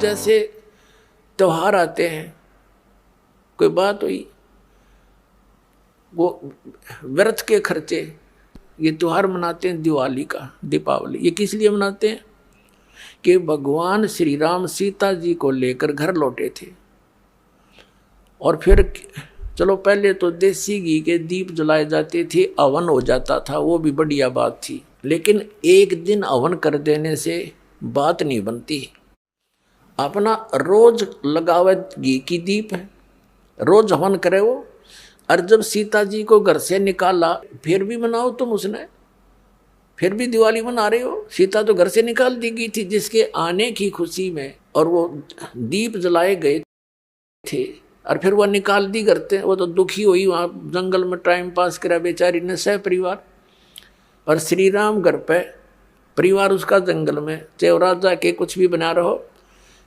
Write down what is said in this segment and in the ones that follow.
जैसे त्योहार आते हैं, कोई बात हुई, वो व्रत के खर्चे, ये त्योहार मनाते हैं दिवाली का, दीपावली, ये किस लिए मनाते हैं कि भगवान श्री राम सीता जी को लेकर घर लौटे थे। और फिर चलो पहले तो देसी घी के दीप जलाए जाते थे, हवन हो जाता था, वो भी बढ़िया बात थी, लेकिन एक दिन हवन कर देने से बात नहीं बनती। अपना रोज लगावे घी की दीप है, रोज हवन करे वो। और जब सीता जी को घर से निकाला, फिर भी मनाओ तुम उसने, फिर भी दिवाली मना रहे हो। सीता तो घर से निकाल दी गई थी जिसके आने की खुशी में, और वो दीप जलाए गए थे, और फिर वह निकाल दी करते। वो तो दुखी हुई, वहाँ जंगल में टाइम पास करा बेचारी ने सह परिवार। और श्री राम घर पे, परिवार उसका जंगल में, चाहे राजा के कुछ भी बना रहो,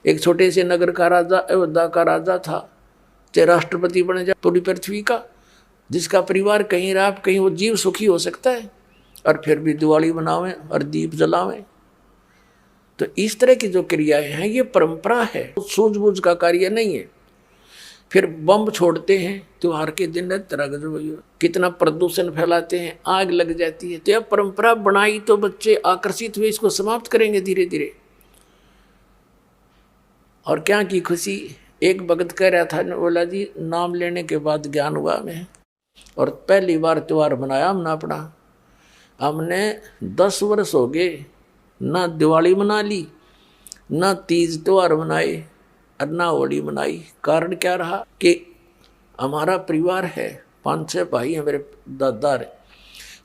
एक छोटे से नगर का राजा, अयोध्या का राजा था, चाहे राष्ट्रपति बने जाए पूरी पृथ्वी का, जिसका परिवार कहीं रहा कहीं वो जीव सुखी हो सकता है, और फिर भी दिवाली मनावें और दीप जलावें। तो इस तरह की जो क्रियाएं हैं ये परंपरा है, सूझबूझ का कार्य नहीं है। फिर बम छोड़ते हैं त्योहार के दिन, तरह कितना प्रदूषण फैलाते हैं, आग लग जाती है। तो यह परंपरा बनाई तो बच्चे आकर्षित हुए, इसको समाप्त करेंगे धीरे धीरे। और क्या की खुशी, एक भगत कह रहा था, बोला जी नाम लेने के बाद ज्ञान हुआ हमें, और पहली बार त्योहार मनाया हमने अपना। हमने 10 वर्ष हो गए ना दिवाली मना ली, ना तीज त्योहार मनाए, और ना होली मनाई। कारण क्या रहा कि हमारा परिवार है, 5-6 भाई हैं मेरे दादा,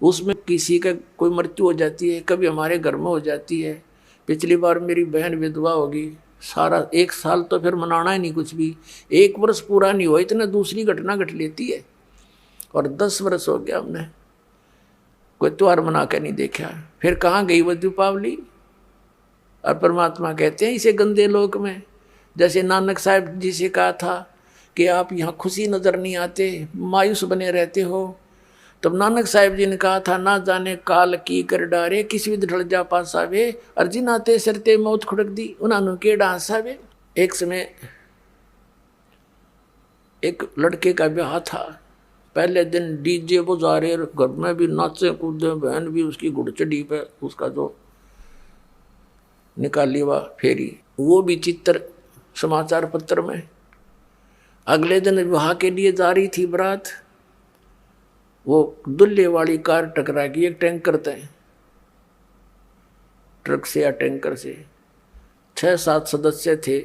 उसमें किसी का कोई मृत्यु हो जाती है, कभी हमारे घर में हो जाती है। पिछली बार मेरी बहन विधवा होगी, सारा 1 साल तो फिर मनाना ही नहीं कुछ भी, 1 वर्ष पूरा नहीं हुआ इतना दूसरी घटना घट लेती है। और 10 वर्ष हो गया हमने कोई त्योहार मना कर नहीं देखा। फिर कहाँ गई वो दीपावली। और परमात्मा कहते हैं इसे गंदे लोक में, जैसे नानक साहब जी से कहा था कि आप यहाँ खुशी नजर नहीं आते, मायूस बने रहते हो। तब नानक साहब जी ने कहा था, ना जाने काल की कर डारे, किसी भी ढल जा पासावे, अर्जिन आते सरते मौत खुड़क दी, उन्होंने के डांसावे। एक समय एक लड़के का ब्याह था, पहले दिन डीजे बजा रहे, घर में भी नाचे कूदे, बहन भी उसकी घुड़चड़ी पे उसका जो निकाली हुआ फेरी, वो भी चित्र समाचार पत्र में। अगले दिन विवाह के लिए जा रही थी बारात, वो दुल्हे वाली कार टकरा गई एक टैंकर से, ट्रक से या टैंकर से। 6-7 सदस्य थे,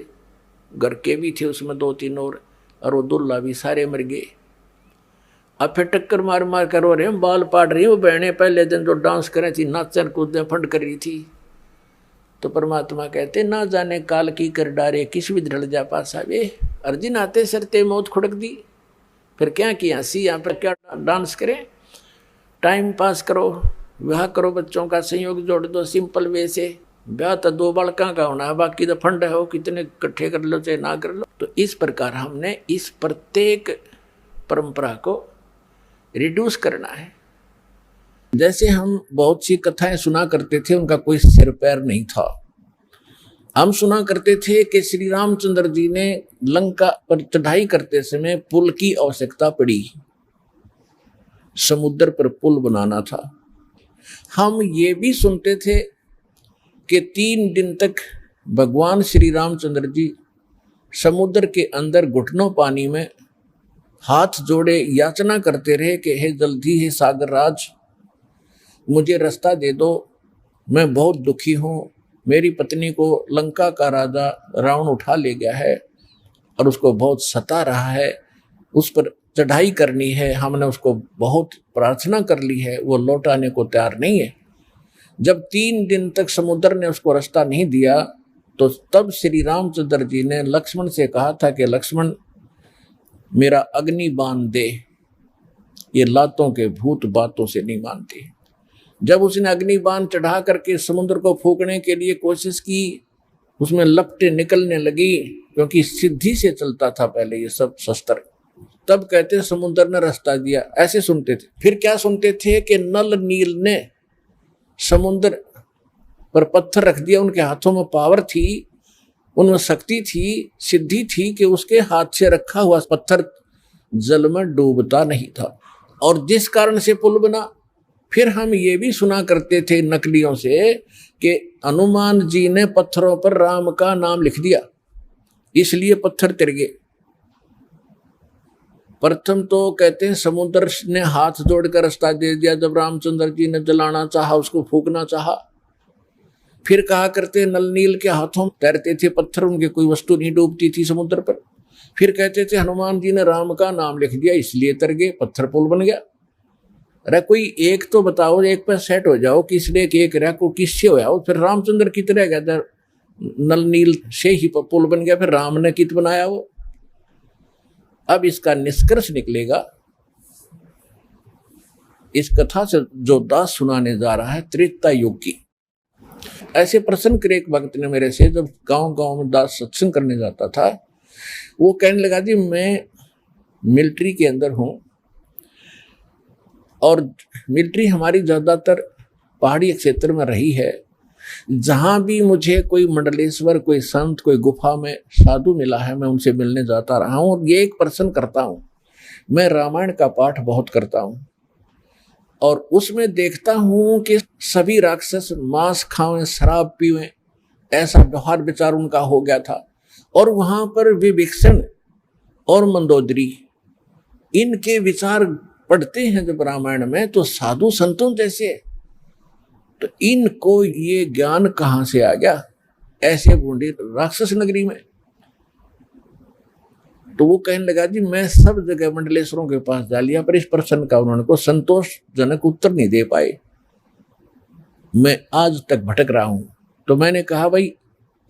घर के भी थे उसमें 2-3 और वो दुल्हा भी, सारे मर गए। अब फिर टक्कर मार मार कर रो रहे हैं, बाल पाट रही हैं वो बहनें, पहले दिन जो डांस कर रही थी, नाचन कूदने फंड कर रही थी। तो परमात्मा कहते, ना जाने काल की कर डारे, किस भी ढल जा पासा वे, अर्जिन आते सरते मौत खुड़क दी। फिर क्या किया, हंसी यहाँ पर क्या डांस करें, टाइम पास करो, विवाह करो, बच्चों का संयोग जोड़ दो सिंपल वे से। ब्याह तो 2 बालका का होना है, बाकी तो फंड है, हो कितने इकट्ठे कर लो चाहे ना कर लो। तो इस प्रकार हमने इस प्रत्येक परंपरा को रिड्यूस करना है। जैसे हम बहुत सी कथाएं सुना करते थे, उनका कोई सिर पैर नहीं था। हम सुना करते थे कि श्री रामचंद्र जी ने लंका पर चढ़ाई करते समय पुल की आवश्यकता पड़ी, समुद्र पर पुल बनाना था। हम ये भी सुनते थे कि 3 दिन तक भगवान श्री रामचंद्र जी समुद्र के अंदर घुटनों पानी में हाथ जोड़े याचना करते रहे कि हे जल्दी हे सागर राज, मुझे रास्ता दे दो, मैं बहुत दुखी हूँ, मेरी पत्नी को लंका का राजा रावण उठा ले गया है और उसको बहुत सता रहा है, उस पर चढ़ाई करनी है, हमने उसको बहुत प्रार्थना कर ली है, वो लौटाने को तैयार नहीं है। जब 3 दिन तक समुद्र ने उसको रास्ता नहीं दिया, तो तब श्री रामचंद्र जी ने लक्ष्मण से कहा था कि लक्ष्मण मेरा अग्नि बाण दे, ये लातों के भूत बातों से नहीं मानते। जब उसने अग्नि बाण चढ़ा करके समुद्र को फूकने के लिए कोशिश की, उसमें लपटें निकलने लगी, क्योंकि सिद्धि से चलता था पहले ये सब शस्त्र। तब कहते समुद्र ने रास्ता दिया, ऐसे सुनते थे। फिर क्या सुनते थे कि नल नील ने समुद्र पर पत्थर रख दिया, उनके हाथों में पावर थी, उनमें शक्ति थी, सिद्धि थी कि उसके हाथ से रखा हुआ पत्थर जल में डूबता नहीं था, और जिस कारण से पुल बना। फिर हम ये भी सुना करते थे नकलियों से कि हनुमान जी ने पत्थरों पर राम का नाम लिख दिया, इसलिए पत्थर तिर गए। प्रथम तो कहते हैं समुद्र ने हाथ जोड़कर रास्ता दे दिया जब रामचंद्र जी ने जलाना चाहा, उसको फूकना चाहा। फिर कहा करते नल नील के हाथों तैरते थे पत्थर, उनके कोई वस्तु नहीं डूबती थी समुद्र पर। फिर कहते थे हनुमान जी ने राम का नाम लिख दिया इसलिए तर गए, पत्थर पुल बन गया। अरे कोई एक तो बताओ, एक पर सेट हो जाओ, किसने एक रहा को किससे होया हो। फिर रामचंद्र कित रह गया था, नल नील से ही पुल बन गया, फिर राम ने कित बनाया वो। अब इसका निष्कर्ष निकलेगा इस कथा से जो दास सुनाने जा रहा है त्रेता युग की। ऐसे प्रश्न करे एक भक्त ने मेरे से, जब गांव गांव में दास सत्संग करने जाता था, वो कहने लगा जी मैं मिलिट्री के अंदर हूं, और मिलिट्री हमारी ज्यादातर पहाड़ी क्षेत्र में रही है। जहां भी मुझे कोई मंडलेश्वर, कोई संत, कोई गुफा में साधु मिला है, मैं उनसे मिलने जाता रहा हूं। और ये एक प्रश्न करता हूं, मैं रामायण का पाठ बहुत करता हूं, और उसमें देखता हूं कि सभी राक्षस मांस खावें, शराब पीवें, ऐसा व्यवहार विचार उनका हो गया था। और वहां पर विभीषण और मंदोदरी, इनके विचार पढ़ते हैं जब रामायण में, तो साधु संतों जैसे, तो इनको ये ज्ञान कहां से आ गया ऐसे बूढ़ी राक्षस नगरी में। तो वो कहने लगा जी मैं सब जगह मंडलेश्वरों के पास जा लिया, पर इस प्रश्न का उन्होंने को संतोषजनक उत्तर नहीं दे पाए, मैं आज तक भटक रहा हूं। तो मैंने कहा भाई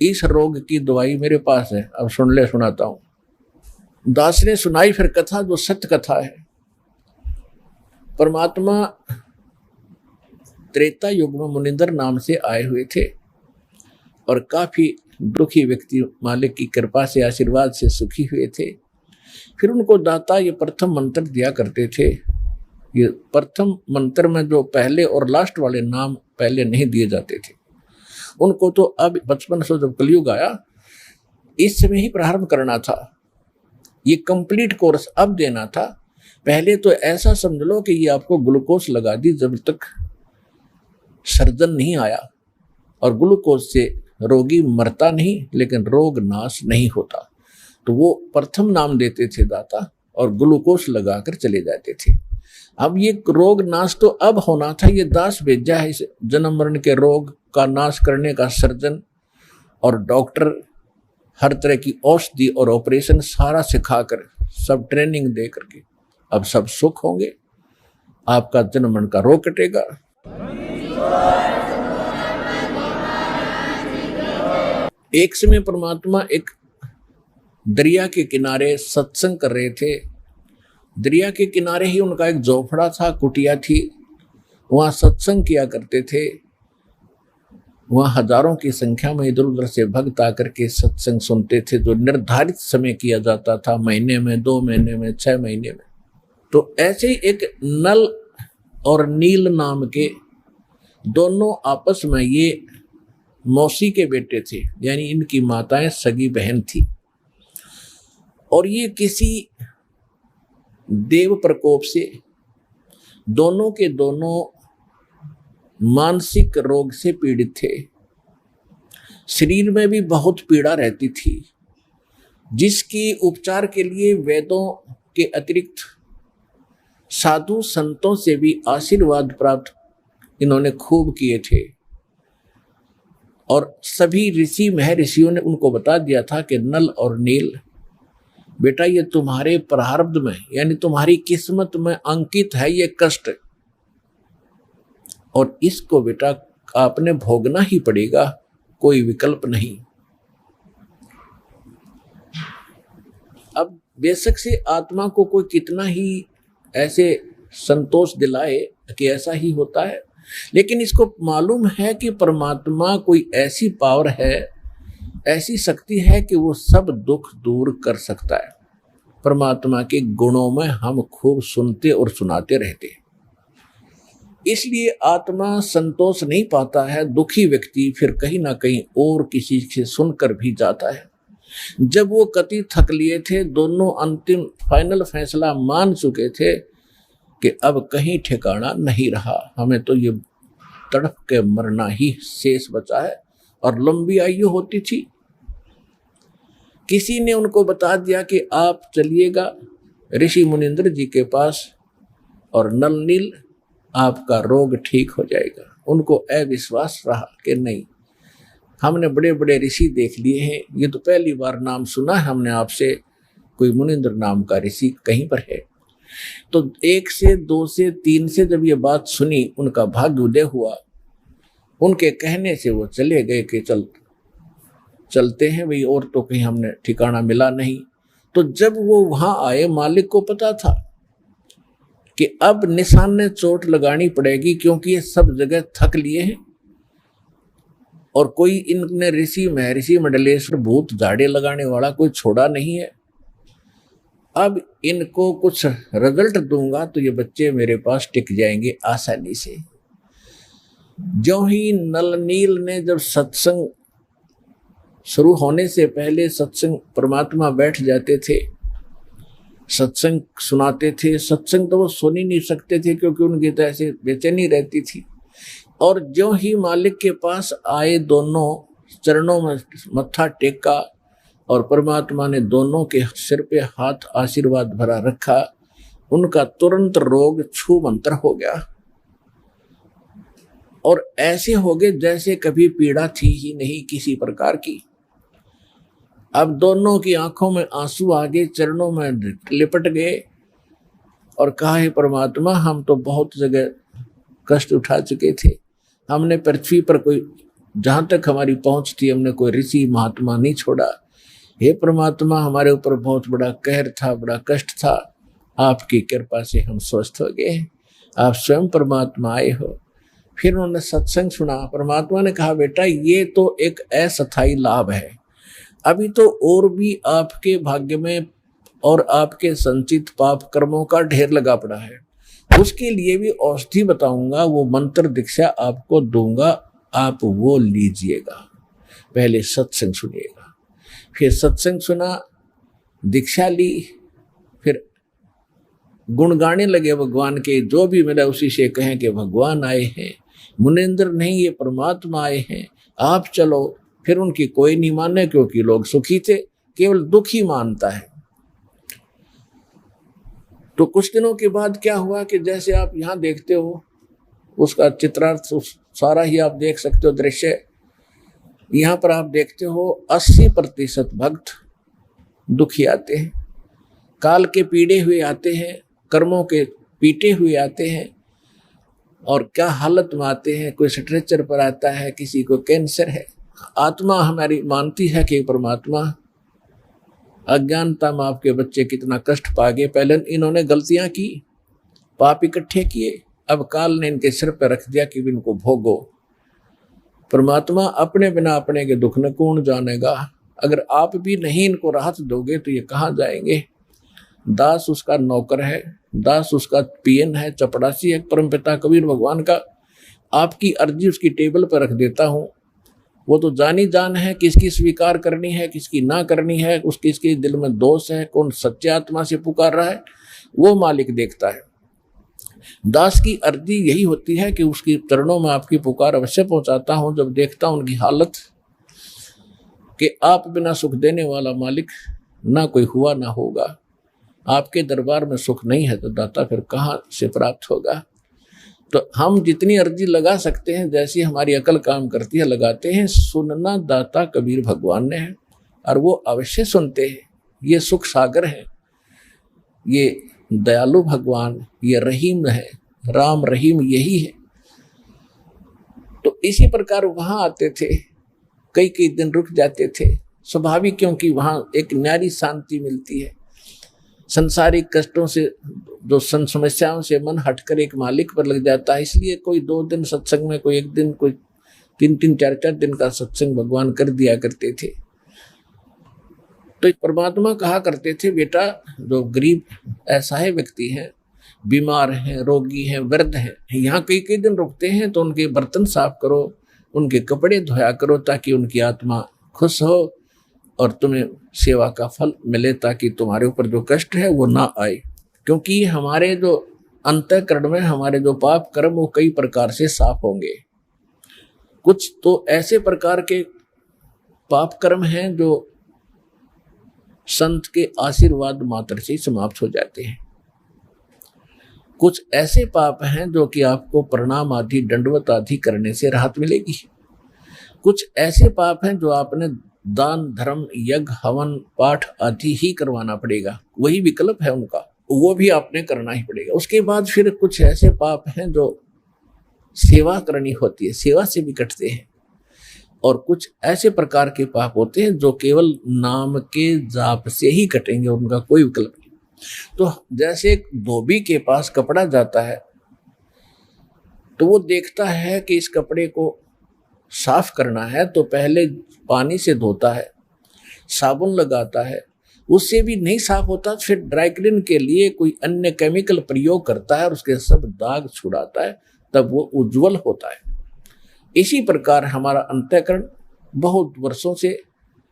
इस रोग की दवाई मेरे पास है, अब सुन ले, सुनाता हूं। दास ने सुनाई फिर कथा, जो सत्य कथा है। परमात्मा त्रेता युग में मुनिंदर नाम से आए हुए थे, और काफी दुखी व्यक्ति मालिक की कृपा से, आशीर्वाद से सुखी हुए थे। फिर उनको दाता ये प्रथम मंत्र दिया करते थे। ये प्रथम मंत्र में जो पहले और लास्ट वाले नाम पहले नहीं दिए जाते थे, उनको तो अब बचपन से जब कलयुग आया इस समय ही प्रारंभ करना था। ये कंप्लीट कोर्स अब देना था। पहले तो ऐसा समझ लो कि ये आपको ग्लूकोज लगा दी जब तक सर्जन नहीं आया, और ग्लूकोज से रोगी मरता नहीं लेकिन रोग नाश नहीं होता। तो वो प्रथम नाम देते थे दाता, और ग्लूकोज लगाकर चले जाते थे। अब ये रोग नाश तो अब होना था, ये दास भेजा है इस जन्म मरण के रोग का नाश करने का सर्जन और डॉक्टर, हर तरह की औषधि और ऑपरेशन सारा सिखाकर, सब ट्रेनिंग दे करके अब सब सुख होंगे, आपका जन्म मरण का रोग कटेगा। एक समय परमात्मा एक दरिया के किनारे सत्संग कर रहे थे। दरिया के किनारे ही उनका एक झोपड़ा था, कुटिया थी, वहां सत्संग किया करते थे। वहां हजारों की संख्या में इधर उधर से भक्त आकर के सत्संग सुनते थे, जो निर्धारित समय किया जाता था, महीने में, 2 महीने में, 6 महीने में। तो ऐसे ही एक नल और नील नाम के दोनों आपस में, ये मौसी के बेटे थे, यानी इनकी माताएं सगी बहन थी, और ये किसी देव प्रकोप से दोनों के दोनों मानसिक रोग से पीड़ित थे। शरीर में भी बहुत पीड़ा रहती थी, जिसकी उपचार के लिए वेदों के अतिरिक्त साधु संतों से भी आशीर्वाद प्राप्त इन्होंने खूब किए थे। और सभी ऋषि महर्षियों ने उनको बता दिया था कि नल और नील, बेटा ये तुम्हारे प्रारब्ध में, यानी तुम्हारी किस्मत में अंकित है ये कष्ट, और इसको बेटा आपने भोगना ही पड़ेगा, कोई विकल्प नहीं। अब बेशक से आत्मा को कोई कितना ही ऐसे संतोष दिलाए कि ऐसा ही होता है, लेकिन इसको मालूम है कि परमात्मा कोई ऐसी पावर है, ऐसी शक्ति है कि वो सब दुख दूर कर सकता है। परमात्मा के गुणों में हम खूब सुनते और सुनाते रहते हैं। इसलिए आत्मा संतोष नहीं पाता है। दुखी व्यक्ति फिर कहीं ना कहीं और किसी से सुनकर भी जाता है। जब वो कति थक लिए थे, दोनों अंतिम फाइनल फैसला मान चुके थे कि अब कहीं ठिकाना नहीं रहा, हमें तो ये तड़प के मरना ही शेष बचा है, और लंबी आयु होती थी। किसी ने उनको बता दिया कि आप चलिएगा ऋषि मुनिंद्र जी के पास और नल नील आपका रोग ठीक हो जाएगा। उनको अविश्वास रहा कि नहीं, हमने बड़े बड़े ऋषि देख लिए हैं, ये तो पहली बार नाम सुना है हमने आपसे, कोई मुनिंद्र नाम का ऋषि कहीं पर है। तो 1 से 2 से 3 से जब ये बात सुनी, उनका भाग्य उदय हुआ। उनके कहने से वो चले गए कि चलते हैं भाई, और तो कहीं हमने ठिकाना मिला नहीं। तो जब वो वहां आए, मालिक को पता था कि अब निशान ने चोट लगानी पड़ेगी, क्योंकि ये सब जगह थक लिए हैं और कोई इनने ऋषि महर्षि मंडलेश्वर भूत झाड़े लगाने वाला कोई छोड़ा नहीं है। अब इनको कुछ रिजल्ट दूंगा तो ये बच्चे मेरे पास टिक जाएंगे आसानी से। जो ही नल नील ने जब सत्संग शुरू होने से पहले सत्संग परमात्मा बैठ जाते थे, सत्संग सुनाते थे। सत्संग तो वो सुन ही नहीं सकते थे क्योंकि उनकी तो ऐसे बेचैनी रहती थी। और जो ही मालिक के पास आए, दोनों चरणों में मत्था टेका और परमात्मा ने दोनों के सिर पे हाथ आशीर्वाद भरा रखा, उनका तुरंत रोग छूमंतर हो गया और ऐसे हो गए जैसे कभी पीड़ा थी ही नहीं किसी प्रकार की। अब दोनों की आंखों में आंसू आ गए, चरणों में लिपट गए और कहा, हे परमात्मा, हम तो बहुत जगह कष्ट उठा चुके थे, हमने पृथ्वी पर कोई, जहां तक हमारी पहुंच थी, हमने कोई ऋषि महात्मा नहीं छोड़ा। हे परमात्मा, हमारे ऊपर बहुत बड़ा कहर था, बड़ा कष्ट था, आपकी कृपा से हम स्वस्थ हो गए, आप स्वयं परमात्मा आए हो। फिर उन्होंने सत्संग सुना। परमात्मा ने कहा, बेटा ये तो एक अस्थायी लाभ है, अभी तो और भी आपके भाग्य में और आपके संचित पाप कर्मों का ढेर लगा पड़ा है, उसके लिए भी औषधि बताऊंगा, वो मंत्र दीक्षा आपको दूंगा, आप वो लीजिएगा। पहले सत्संग सुनिएगा। फिर सत्संग सुना, दीक्षा ली, फिर गुण गाने लगे भगवान के। जो भी मिला उसी से कहें कि भगवान आए हैं, मुनिंद्र नहीं ये परमात्मा आए हैं, आप चलो। फिर उनकी कोई नहीं माने क्योंकि लोग सुखी थे, केवल दुखी मानता है। तो कुछ दिनों के बाद क्या हुआ कि जैसे आप यहाँ देखते हो, उसका चित्रार्थ सारा ही आप देख सकते हो दृश्य। यहाँ पर आप देखते हो 80% भक्त दुखी आते हैं, काल के पीड़े हुए आते हैं, कर्मों के पीटे हुए आते हैं, और क्या हालत में आते हैं। कोई स्ट्रेचर पर आता है, किसी को कैंसर है। आत्मा हमारी मानती है कि परमात्मा, अज्ञानता में आपके बच्चे कितना कष्ट पा गए, पहले इन्होंने गलतियां की, पाप इकट्ठे किए, अब काल ने इनके सिर पर रख दिया कि इनको भोगो। परमात्मा अपने बिना अपने के दुख न कौन जानेगा। अगर आप भी नहीं इनको राहत दोगे तो ये कहाँ जाएंगे। दास उसका नौकर है, दास उसका पीएन है, चपड़ासी है परमपिता कबीर भगवान का। आपकी अर्जी उसकी टेबल पर रख देता हूँ, वो तो जानी जान है किसकी स्वीकार करनी है, किसकी ना करनी है, किसके दिल में दोष है, कौन सच्चे आत्मा से पुकार रहा है, वो मालिक देखता है। दास की अर्जी यही होती है कि उसकी चरणों में आपकी पुकार अवश्य पहुंचाता हूं। जब देखता हूं उनकी हालत कि आप बिना सुख देने वाला मालिक ना कोई हुआ ना होगा, आपके दरबार में सुख नहीं है तो दाता फिर कहां से प्राप्त होगा। तो हम जितनी अर्जी लगा सकते हैं, जैसी हमारी अकल काम करती है, लगाते हैं। सुनना दाता कबीर भगवान ने है और वो अवश्य सुनते हैं। ये सुख सागर है, ये दयालु भगवान, ये रहीम है, राम रहीम यही है। तो इसी प्रकार वहां आते थे, कई कई दिन रुक जाते थे, स्वाभाविक, क्योंकि वहां एक न्यारी शांति मिलती है। संसारिक कष्टों से, जो समस्याओं से मन हटकर एक मालिक पर लग जाता है। इसलिए कोई 2 दिन सत्संग में, कोई 1 दिन, कोई 3-3, 4-4 दिन का सत्संग भगवान कर दिया करते थे। तो परमात्मा कहा करते थे, बेटा जो गरीब असहाय व्यक्ति हैं बीमार हैं, रोगी हैं, वृद्ध हैं, यहाँ कई कई दिन रुकते हैं, तो उनके बर्तन साफ करो, उनके कपड़े धोया करो, ताकि उनकी आत्मा खुश हो और तुम्हें सेवा का फल मिले, ताकि तुम्हारे ऊपर जो कष्ट है वो ना आए। क्योंकि हमारे जो अंतःकरण में हमारे जो पाप कर्म वो कई प्रकार से साफ होंगे। कुछ तो ऐसे प्रकार के पाप कर्म हैं जो संत के आशीर्वाद मात्र से समाप्त हो जाते हैं। कुछ ऐसे पाप हैं जो कि आपको प्रणाम आदि, दंडवत आदि करने से राहत मिलेगी। कुछ ऐसे पाप हैं जो आपने दान, धर्म, यज्ञ, हवन, पाठ आदि ही करवाना पड़ेगा, वही विकल्प है उनका, वो भी आपने करना ही पड़ेगा। उसके बाद फिर कुछ ऐसे पाप हैं जो सेवा करनी होती है, सेवा से भी कटते हैं। और कुछ ऐसे प्रकार के पाप होते हैं जो केवल नाम के जाप से ही कटेंगे, उनका कोई विकल्प नहीं। तो जैसे एक धोबी के पास कपड़ा जाता है, तो वो देखता है कि इस कपड़े को साफ करना है, तो पहले पानी से धोता है, साबुन लगाता है, उससे भी नहीं साफ होता, फिर ड्राई क्लीन के लिए कोई अन्य केमिकल प्रयोग करता है और उसके सब दाग छुड़ाता है, तब वो उज्जवल होता है। इसी प्रकार हमारा अंतःकरण बहुत वर्षों से,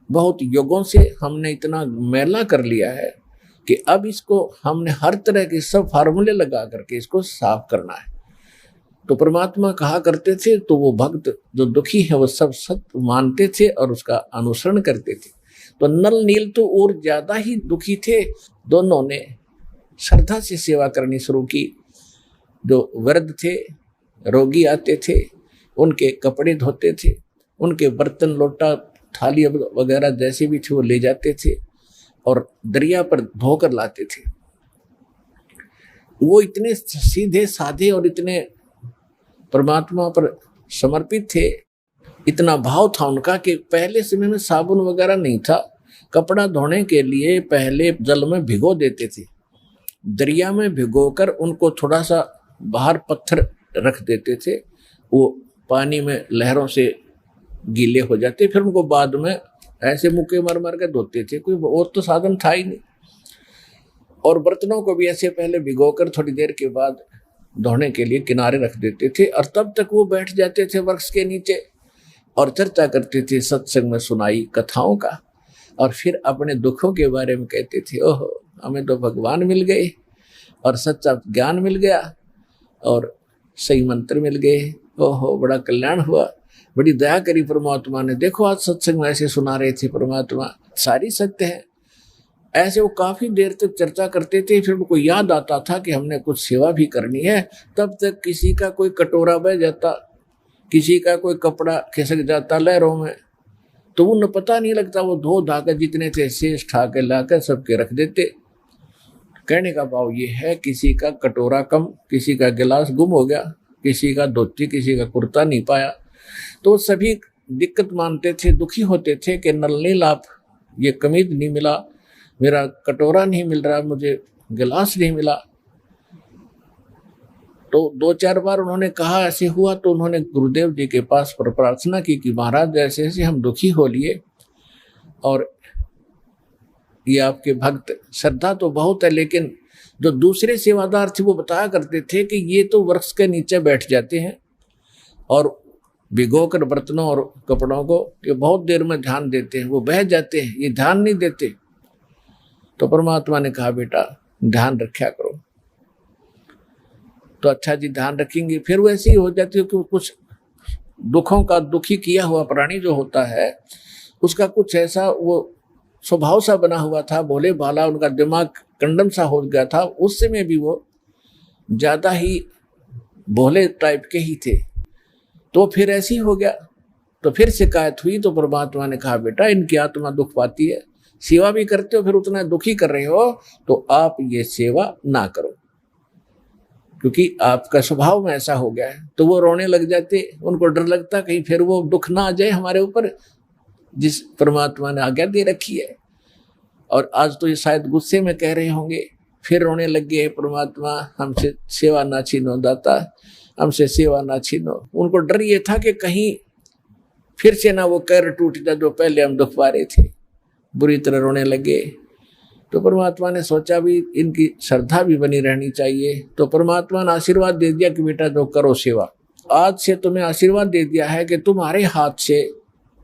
बहुत युगों से हमने इतना मैला कर लिया है कि अब इसको हमने हर तरह के सब फार्मूले लगा करके इसको साफ करना है। तो परमात्मा कहा करते थे, तो वो भक्त जो दुखी है वो सब सत्य मानते थे और उसका अनुसरण करते थे। तो नल नील तो और ज्यादा ही दुखी थे, दोनों ने श्रद्धा से सेवा करनी शुरू की। जो वृद्ध थे, रोगी आते थे, उनके कपड़े धोते थे, उनके बर्तन, लोटा, थाली वगैरह जैसे भी थे वो ले जाते थे और दरिया पर धोकर लाते थे। वो इतने सीधे साधे और इतने परमात्मा पर समर्पित थे, इतना भाव था उनका कि पहले समय में साबुन वगैरह नहीं था। कपड़ा धोने के लिए पहले जल में भिगो देते थे, दरिया में भिगोकर उनको थोड़ा सा बाहर पत्थर रख देते थे, वो पानी में लहरों से गीले हो जाते, फिर उनको बाद में ऐसे मुक्के मार मार के धोते थे, कोई और तो साधन था ही नहीं। और बर्तनों को भी ऐसे पहले भिगोकर थोड़ी देर के बाद धोने के लिए किनारे रख देते थे, और तब तक वो बैठ जाते थे वृक्ष के नीचे और चर्चा करते थे सत्संग में सुनाई कथाओं का, और फिर अपने दुखों के बारे में कहते थे, ओहो हमें तो भगवान मिल गए और सच्चा ज्ञान मिल गया और सही मंत्र मिल गए, ओहो बड़ा कल्याण हुआ, बड़ी दया करी परमात्मा ने, देखो आज सत्संग में ऐसे सुना रहे थे परमात्मा, सारी सत्य है। ऐसे वो काफी देर तक चर्चा करते थे। फिर उनको याद आता था कि हमने कुछ सेवा भी करनी है, तब तक किसी का कोई कटोरा बह जाता, किसी का कोई कपड़ा खिसक जाता लहरों में, तो उन्हें पता नहीं लगता, वो धो धाकर जितने थे शेष ठा के लाकर सबके रख देते। कहने का भाव ये है, किसी का कटोरा कम, किसी का गिलास गुम हो गया, किसी का धोती, किसी का कुर्ता नहीं पाया, तो सभी दिक्कत मानते थे, दुखी होते थे कि नल नील आप, ये कमीज नहीं मिला, मेरा कटोरा नहीं मिल रहा, मुझे गिलास नहीं मिला। तो 2-4 बार उन्होंने कहा ऐसे हुआ, तो उन्होंने गुरुदेव जी के पास पर प्रार्थना की कि महाराज ऐसे ऐसे हम दुखी हो लिए, और ये आपके भक्त, श्रद्धा तो बहुत है, लेकिन जो दूसरे सेवादार थे वो बताया करते थे कि ये तो वृक्ष के नीचे बैठ जाते हैं और भिगोकर बर्तनों और कपड़ों को ये बहुत देर में ध्यान देते हैं, वो बह जाते हैं, ये ध्यान नहीं देते। तो परमात्मा ने कहा बेटा ध्यान रखा करो। तो अच्छा जी ध्यान रखेंगे। फिर वैसे ही हो जाती है कि कुछ दुखों का, दुखी किया हुआ प्राणी जो होता है उसका कुछ ऐसा वो स्वभाव सा बना हुआ था, भोले भाला, उनका दिमाग कंडम सा हो गया था, उस समय भी वो ज्यादा ही भोले टाइप के ही थे। तो फिर ऐसी हो गया, तो फिर शिकायत हुई। तो परमात्मा ने कहा बेटा इनकी आत्मा दुख पाती है, सेवा भी करते हो फिर उतना दुखी कर रहे हो, तो आप ये सेवा ना करो, क्योंकि आपका स्वभाव में ऐसा हो गया है। तो वो रोने लग जाते, उनको डर लगता कहीं फिर वो दुख ना आ जाए हमारे ऊपर, जिस परमात्मा ने आज्ञा दे रखी है। और आज तो ये शायद गुस्से में कह रहे होंगे, फिर रोने लग गए, परमात्मा हमसे सेवा ना छीनो, दाता हमसे सेवा ना छीनो। उनको डर ये था कि कहीं फिर से ना वो कैर टूट जाए जो पहले हम दुख पा रहे थे। बुरी तरह रोने लगे। तो परमात्मा ने सोचा भी इनकी श्रद्धा भी बनी रहनी चाहिए, तो परमात्मा ने आशीर्वाद दे दिया कि बेटा जो करो सेवा। आज से तुम्हें आशीर्वाद दे दिया है कि तुम्हारे हाथ से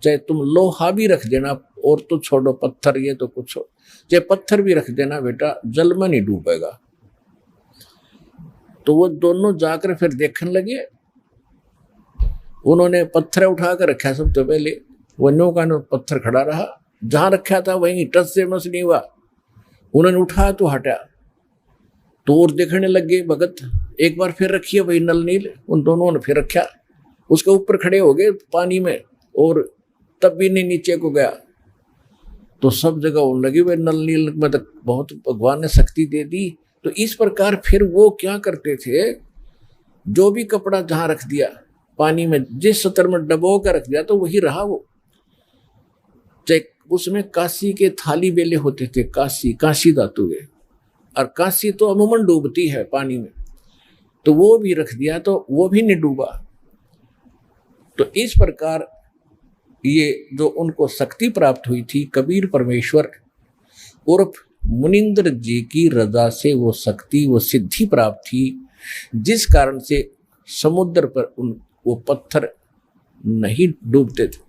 चाहे तुम लोहा भी रख देना, और तो छोड़ो पत्थर, ये तो कुछ हो, चाहे पत्थर भी रख देना बेटा, जल में नहीं डूबेगा। तो वो दोनों जाकर फिर देखने लगे। उन्होंने पत्थर उठाकर रखा सबसे पहले, वो नो का नो पत्थर खड़ा रहा, जहां रखा था वहीं टच से मस नहीं हुआ। उन्होंने उठाया तो हटा, तो और देखने लगे भगत, एक बार फिर रखिए वही नल नील। उन दोनों ने फिर रखा, उसके ऊपर खड़े हो गए पानी में, और तब भी नहीं नीचे को गया। तो सब जगह होने लगी वह नल नील, मतलब बहुत भगवान ने शक्ति दे दी। तो इस प्रकार फिर वो क्या करते थे, जो भी कपड़ा जहां रख दिया पानी में, जिस सतर में डबो कर रख दिया तो वही रहा वो। चाहे उसमें कांसी के थाली बेले होते थे, कांसी धातु के, और कांसी तो अमूमन डूबती है पानी में, तो वो भी रख दिया तो वो भी नहीं डूबा। तो इस प्रकार ये जो उनको शक्ति प्राप्त हुई थी, कबीर परमेश्वर उर्फ मुनिंद्र जी की रजा से वो शक्ति, वो सिद्धि प्राप्त थी, जिस कारण से समुद्र पर वो पत्थर नहीं डूबते थे।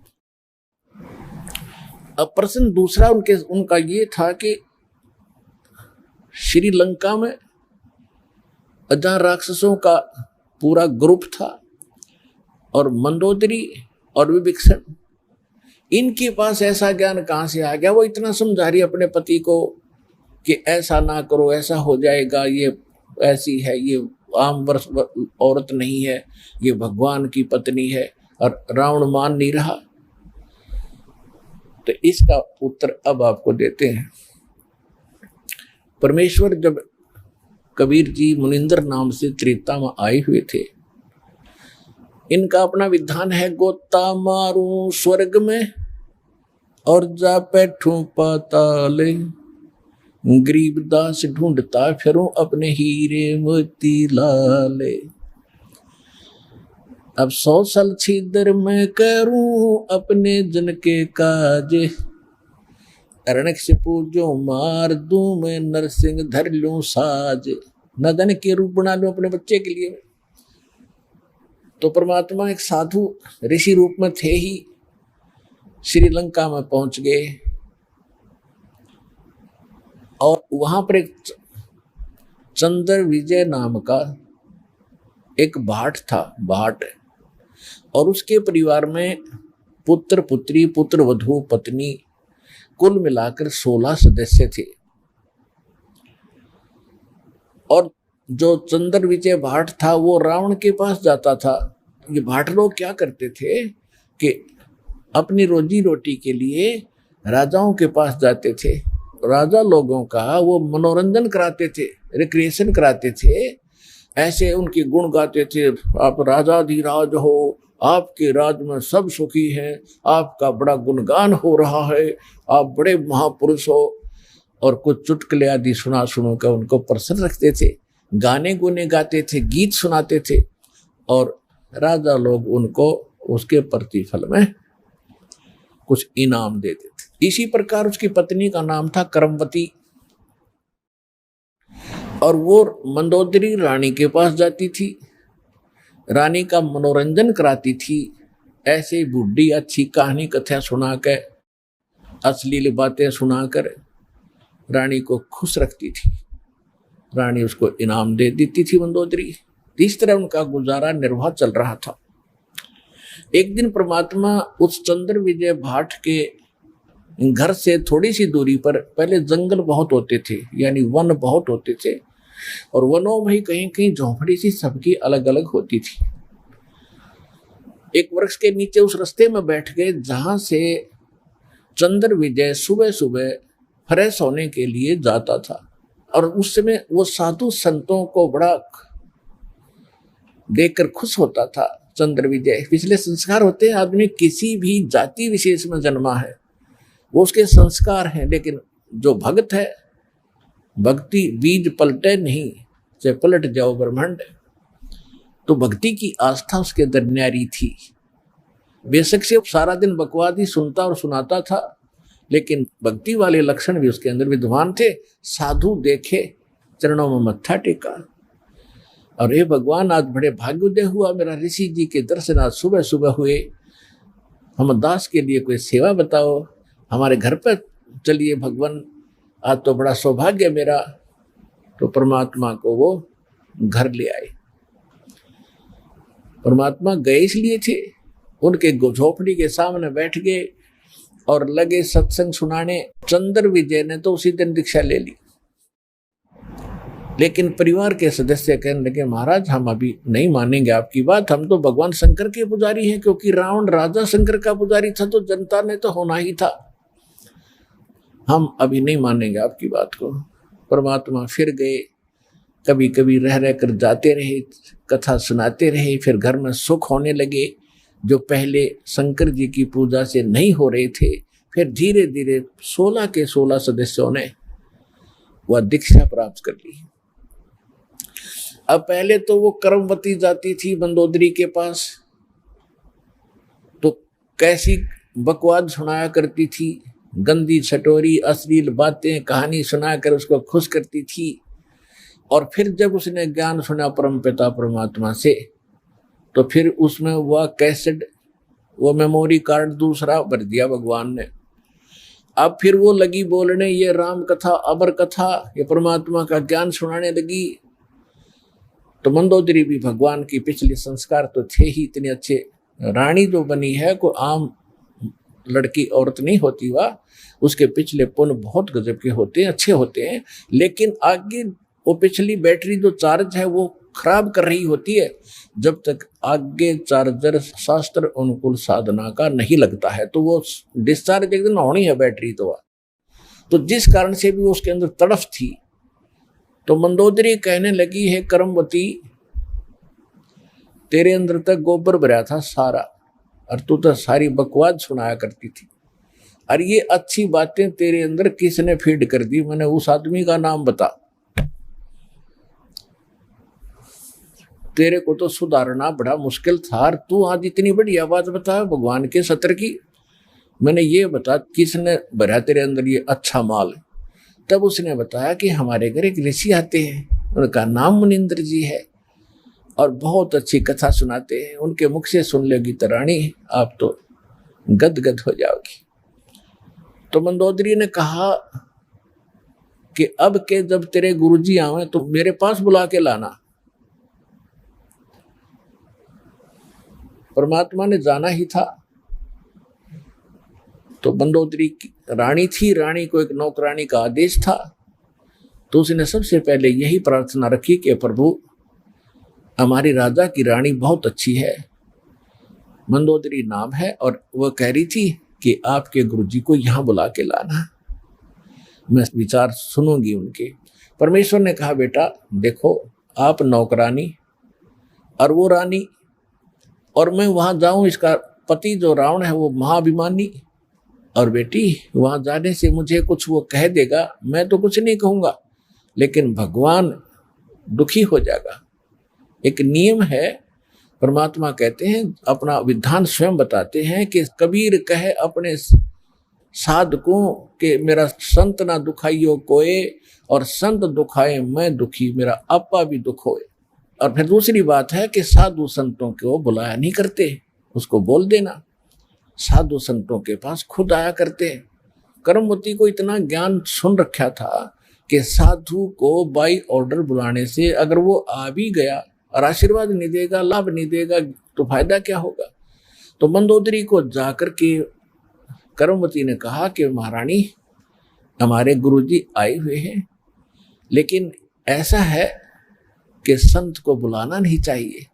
अब प्रश्न दूसरा उनका ये था कि श्रीलंका में जहां राक्षसों का पूरा ग्रुप था, और मंदोदरी और विभीषण, इनके पास ऐसा ज्ञान कहाँ से आ गया? वो इतना समझा रही अपने पति को कि ऐसा ना करो, ऐसा हो जाएगा, ये ऐसी है, ये आम वर्ष औरत नहीं है, ये भगवान की पत्नी है, और रावण मान नहीं रहा। तो इसका उत्तर अब आपको देते हैं। परमेश्वर जब कबीर जी मुनिंदर नाम से त्रेता में आए हुए थे, इनका अपना विधान है, गोता मारूं स्वर्ग में और जा बैठूं पाताले, गरीबदास ढूंढता फिरूं अपने हीरे मोती लाले। अब 100 साल छिदर मैं करूं अपने जन के काज, अरणक से पूजो मार दूं मैं नरसिंह धर लूं साज। नदन के रूप बना लूं अपने बच्चे के लिए। तो परमात्मा एक साधु ऋषि रूप में थे ही, श्रीलंका में पहुंच गए, और वहां पर एक चंद्र विजय नाम का एक भाट था, भाट, और उसके परिवार में पुत्र पुत्री, पुत्र वधू, पत्नी, कुल मिलाकर 16 सदस्य थे। और जो चंद्र विजय भाट था वो रावण के पास जाता था। ये भाट लोग क्या करते थे कि अपनी रोजी रोटी के लिए राजाओं के पास जाते थे, राजा लोगों का वो मनोरंजन कराते थे, रिक्रिएशन कराते थे, ऐसे उनके गुण गाते थे, आप राजाधिराज हो, आपके राज में सब सुखी हैं, आपका बड़ा गुणगान हो रहा है, आप बड़े महापुरुष हो, और कुछ चुटकुले आदि सुनो कर उनको प्रसन्न रखते थे, गाने गुने गाते थे, गीत सुनाते थे, और राजा लोग उनको उसके प्रतिफल में कुछ इनाम देते थे। इसी प्रकार उसकी पत्नी का नाम था करमवती, और वो मंदोदरी रानी के पास जाती थी, रानी का मनोरंजन कराती थी, ऐसे बुढ़ी अच्छी कहानी कथा सुनाकर, अश्लील बातें सुनाकर रानी को खुश रखती थी। रानी उसको इनाम दे देती थी मंदोदरी। इस तरह उनका गुजारा निर्वाह चल रहा था। एक दिन परमात्मा उस चंद्र विजय भाट के घर से थोड़ी सी दूरी पर, पहले जंगल बहुत होते थे, यानी वन बहुत होते थे, और वनों में ही कहीं कहीं झोंपड़ी सी सबकी अलग अलग होती थी। एक वृक्ष के नीचे उस रास्ते में बैठ गए जहां से चंद्र विजय सुबह सुबह फ्रेश होने के लिए जाता था। और उस समय वो साधु संतों को बड़ा देखकर खुश होता था। चंद्र विजय पिछले संस्कार होते हैं, आदमी किसी भी जाति विशेष में जन्मा है वो उसके संस्कार हैं, लेकिन जो भक्त है, भक्ति बीज पलटे नहीं, चाहे पलट जाओ ब्रह्मांड। तो भक्ति की आस्था उसके अंदर न्यारी थी। बेशक से सारा दिन बकवादी सुनता और सुनाता था, लेकिन भक्ति वाले लक्षण भी उसके अंदर विद्वान थे। साधु देखे चरणों में मत्था टेका, और हे भगवान आज बड़े भाग्योदय हुआ, मेरा ऋषि जी के दर्शन आज सुबह सुबह हुए, हम दास के लिए कोई सेवा बताओ, हमारे घर पर चलिए भगवान, आज तो बड़ा सौभाग्य मेरा। तो परमात्मा को वो घर ले आए। परमात्मा गए इसलिए थे, उनके झोपड़ी के सामने बैठ गए और लगे सत्संग सुनाने। चंद्र विजय ने तो उसी दिन दीक्षा ले ली, लेकिन परिवार के सदस्य कहने लगे महाराज हम अभी नहीं मानेंगे आपकी बात, हम तो भगवान शंकर के पुजारी हैं, क्योंकि रावण राजा शंकर का पुजारी था तो जनता ने तो होना ही था, हम अभी नहीं मानेंगे आपकी बात को। परमात्मा फिर गए, कभी कभी रह रह कर जाते रहे, कथा सुनाते रहे, फिर घर में सुख होने लगे जो पहले शंकर जी की पूजा से नहीं हो रहे थे। फिर धीरे धीरे 16 के 16 सदस्यों ने वह दीक्षा प्राप्त कर ली। अब पहले तो वो कर्मवती जाती थी मंदोदरी के पास, तो कैसी बकवाद सुनाया करती थी, गंदी छटोरी अश्लील बातें कहानी सुनाकर उसको खुश करती थी। और फिर जब उसने ज्ञान सुना परम पिता परमात्मा से, तो फिर उसमें वह कैसेट, वो मेमोरी कार्ड दूसरा भर दिया भगवान ने। अब फिर वो लगी बोलने ये राम कथा अमर कथा, ये परमात्मा का ज्ञान सुनाने लगी। तो मंदोदरी भी भगवान की पिछले संस्कार तो थे ही इतने अच्छे, रानी जो बनी है को आम लड़की औरत नहीं होती, वह उसके पिछले पुण्य बहुत गजब के होते हैं, अच्छे होते हैं। लेकिन आगे वो पिछली बैटरी जो चार्ज है वो खराब कर रही होती है, जब तक आगे चार्जर शास्त्र अनुकूल साधना का नहीं लगता है, तो वो डिस्चार्ज एक दिन होनी है बैटरी तो जिस कारण से भी उसके अंदर तड़फ थी। तो मंदोदरी कहने लगी है कर्मवती, तेरे अंदर तक गोबर भरा था सारा, और तू तो सारी बकवाद सुनाया करती थी, और ये अच्छी बातें तेरे अंदर किसने फीड कर दी, मैंने उस आदमी का नाम बता, तेरे को तो सुधारना बड़ा मुश्किल था, और तू आज इतनी बढ़िया बात बता भगवान के सत्र की, मैंने ये बता किसने भरा तेरे अंदर ये अच्छा माल। तब उसने बताया कि हमारे घर एक ऋषि आते हैं, उनका नाम मुनिंद्र जी है, और बहुत अच्छी कथा सुनाते हैं, उनके मुख से सुन लेगी तो रानी आप तो गदगद हो जाओगी। तो मंदोदरी ने कहा कि अब के जब तेरे गुरुजी आवे तो मेरे पास बुला के लाना। परमात्मा ने जाना ही था, तो मंदोदरी रानी थी, रानी को एक नौकरानी का आदेश था, तो उसने सबसे पहले यही प्रार्थना रखी कि प्रभु हमारी राजा की रानी बहुत अच्छी है, मंदोदरी नाम है, और वह कह रही थी कि आपके गुरुजी को यहाँ बुला के लाना, मैं विचार सुनूंगी उनके। परमेश्वर ने कहा बेटा देखो आप नौकरानी और वो रानी, और मैं वहां जाऊं, इसका पति जो रावण है वो महाभिमानी, और बेटी वहां जाने से मुझे कुछ वो कह देगा, मैं तो कुछ नहीं कहूंगा, लेकिन भगवान दुखी हो जाएगा। एक नियम है, परमात्मा कहते हैं अपना विधान स्वयं बताते हैं कि कबीर कहे अपने साधकों के मेरा संत ना दुखाइयो कोई, और संत दुखाए मैं दुखी, मेरा आपा भी दुख होए। और फिर दूसरी बात है कि साधु संतों को बुलाया नहीं करते, उसको बोल देना, साधु संतों के पास खुद आया करते। कर्मवती को इतना ज्ञान सुन रखा था कि साधु को बाई ऑर्डर बुलाने से अगर वो आ भी गया और आशीर्वाद नहीं देगा, लाभ नहीं देगा, तो फायदा क्या होगा। तो मंदोदरी को जाकर के कर्मवती ने कहा कि महारानी हमारे गुरुजी आए हुए हैं, लेकिन ऐसा है कि संत को बुलाना नहीं चाहिए,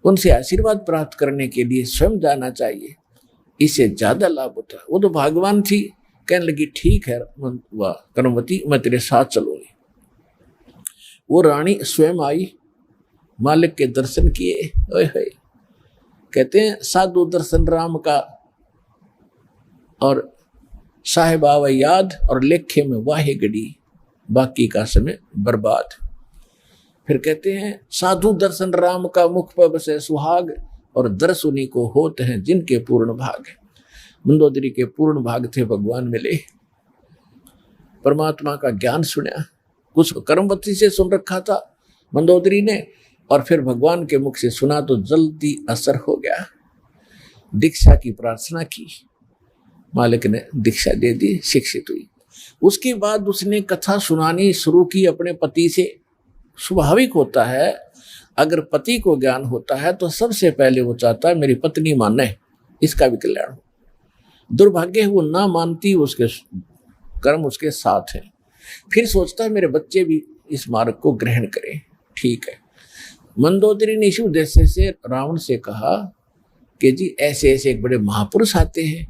उनसे आशीर्वाद प्राप्त करने के लिए स्वयं जाना चाहिए, इससे ज्यादा लाभ होता है। वो तो भगवान थी, कहने लगी ठीक है वाह कर्मवती मैं तेरे साथ चलूंगी। वो रानी स्वयं आई, मालिक के दर्शन किए, ओए होए, कहते हैं साधु दर्शन राम का, और साहेब आवे याद, और लेखे में वाहे गड़ी, बाकी का समय बर्बाद। फिर कहते हैं साधु दर्शन राम का मुख पर बसे सुहाग, और दर्श उन्हीं को होते हैं जिनके पूर्ण भाग। मंदोदरी के पूर्ण भाग थे, भगवान मिले, परमात्मा का ज्ञान सुना। कुछ कर्मवती से सुन रखा था मंदोदरी ने, और फिर भगवान के मुख से सुना तो जल्दी असर हो गया। दीक्षा की प्रार्थना की, मालिक ने दीक्षा दे दी, शिक्षित हुई। उसके बाद उसने कथा सुनानी शुरू की अपने पति से। स्वाभाविक होता है, अगर पति को ज्ञान होता है तो सबसे पहले वो चाहता है मेरी पत्नी माने, इसका भी कल्याण हो। दुर्भाग्य है वो ना मानती, उसके कर्म उसके साथ हैं। फिर सोचता है मेरे बच्चे भी इस मार्ग को ग्रहण करें। ठीक है, मंदोदरी ने इसी उद्देश्य से रावण से कहा कि जी ऐसे ऐसे एक बड़े महापुरुष आते हैं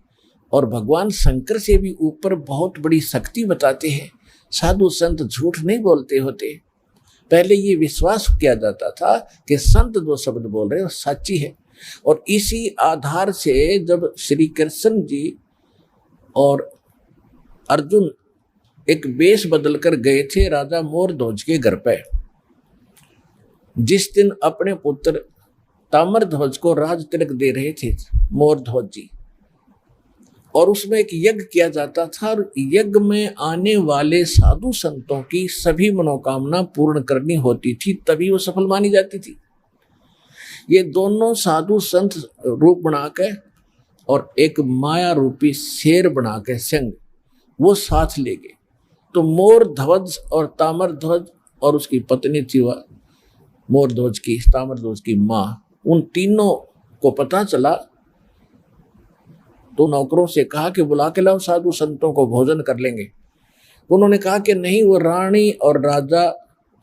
और भगवान शंकर से भी ऊपर बहुत बड़ी शक्ति बताते हैं। साधु संत झूठ नहीं बोलते होते। पहले ये विश्वास किया जाता था कि संत जो शब्द बोल रहे हैं वो सच्ची है, और इसी आधार से जब श्री कृष्ण जी और अर्जुन एक वेश बदलकर गए थे राजा मोरध्वज के घर पे, जिस दिन अपने पुत्र ताम्रध्वज को राज तिलक दे रहे थे मोरध्वज जी, और उसमें एक यज्ञ किया जाता था, और यज्ञ में आने वाले साधु संतों की सभी मनोकामना पूर्ण करनी होती थी, तभी वो सफल मानी जाती थी। ये दोनों साधु संत रूप बना के और एक माया रूपी शेर बना के सिंह वो साथ ले गए। तो मोरध्वज और ताम्रध्वज और उसकी पत्नी थी वह मोरध्वज की, ताम्रध्वज की माँ, उन तीनों को पता चला तो नौकरों से कहा कि बुला के लाओ साधु संतों को, भोजन कर लेंगे। उन्होंने कहा कि नहीं, वो रानी और राजा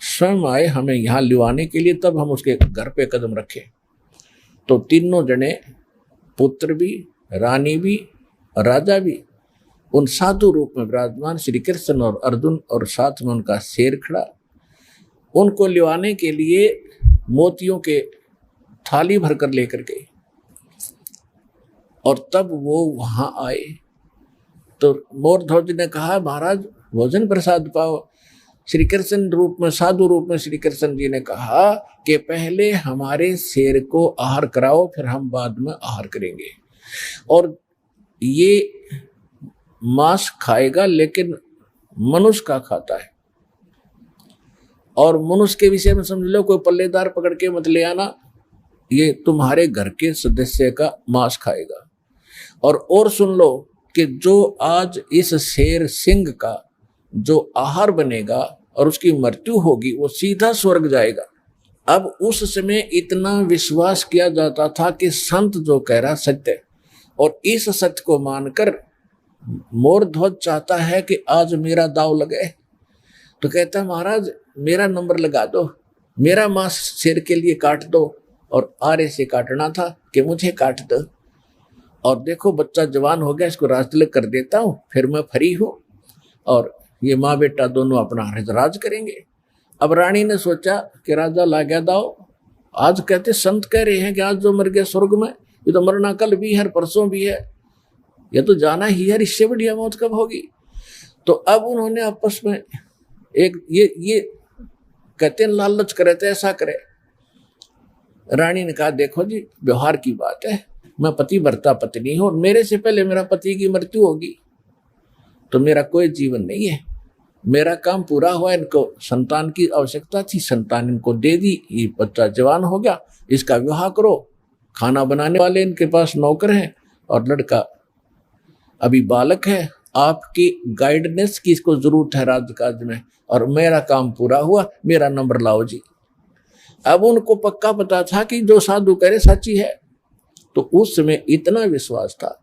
स्वयं आए हमें यहाँ लिवाने के लिए, तब हम उसके घर पे कदम रखें। तो तीनों जने, पुत्र भी, रानी भी, राजा भी, उन साधु रूप में विराजमान श्री कृष्ण और अर्जुन, और साथ में उनका शेर खड़ा, उनको लिवाने के लिए मोतियों के थाली भरकर लेकर गए। और तब वो वहां आए तो मोरध्वज ने कहा महाराज भोजन प्रसाद पाओ। श्री कृष्ण रूप में, साधु रूप में श्री कृष्ण जी ने कहा कि पहले हमारे शेर को आहार कराओ, फिर हम बाद में आहार करेंगे। और ये मांस खाएगा लेकिन मनुष्य का खाता है, और मनुष्य के विषय में समझ लो कोई पल्लेदार पकड़ के मत ले आना, ये तुम्हारे घर के सदस्य का मांस खाएगा। और सुन लो कि जो आज इस शेर सिंह का जो आहार बनेगा और उसकी मृत्यु होगी वो सीधा स्वर्ग जाएगा। अब उस समय इतना विश्वास किया जाता था कि संत जो कह रहा सत्य है, और इस सत्य को मानकर मोरध्वज चाहता है कि आज मेरा दाव लगे। तो कहता है महाराज मेरा नंबर लगा दो, मेरा मांस शेर के लिए काट दो, और आरे से काटना था कि मुझे काट दो, और देखो बच्चा जवान हो गया, इसको राज तिलक कर देता हूँ, फिर मैं फ्री हूँ, और ये माँ बेटा दोनों अपना राज करेंगे। अब रानी ने सोचा कि राजा ला गया दाव, आज कहते संत कह रहे हैं कि आज जो मर गया स्वर्ग में, ये तो मरना कल भी है, परसों भी है, ये तो जाना ही है, इससे बढ़िया मौत कब होगी। तो अब उन्होंने आपस में एक ये कहते हैं लालच करे तो ऐसा करे। रानी ने कहा देखो जी व्यवहार की बात है, मैं पति भरता पत्नी हूं, और मेरे से पहले मेरा पति की मृत्यु होगी तो मेरा कोई जीवन नहीं है। मेरा काम पूरा हुआ, इनको संतान की आवश्यकता थी, संतान इनको दे दी, ये बच्चा जवान हो गया, इसका विवाह करो। खाना बनाने वाले इनके पास नौकर हैं, और लड़का अभी बालक है, आपकी गाइडेंस की इसको जरूरत है राजकाज में, और मेरा काम पूरा हुआ, मेरा नंबर लाओ जी। अब उनको पक्का पता था कि जो साधु कह रहे सच्ची है, तो उस समय इतना विश्वास था।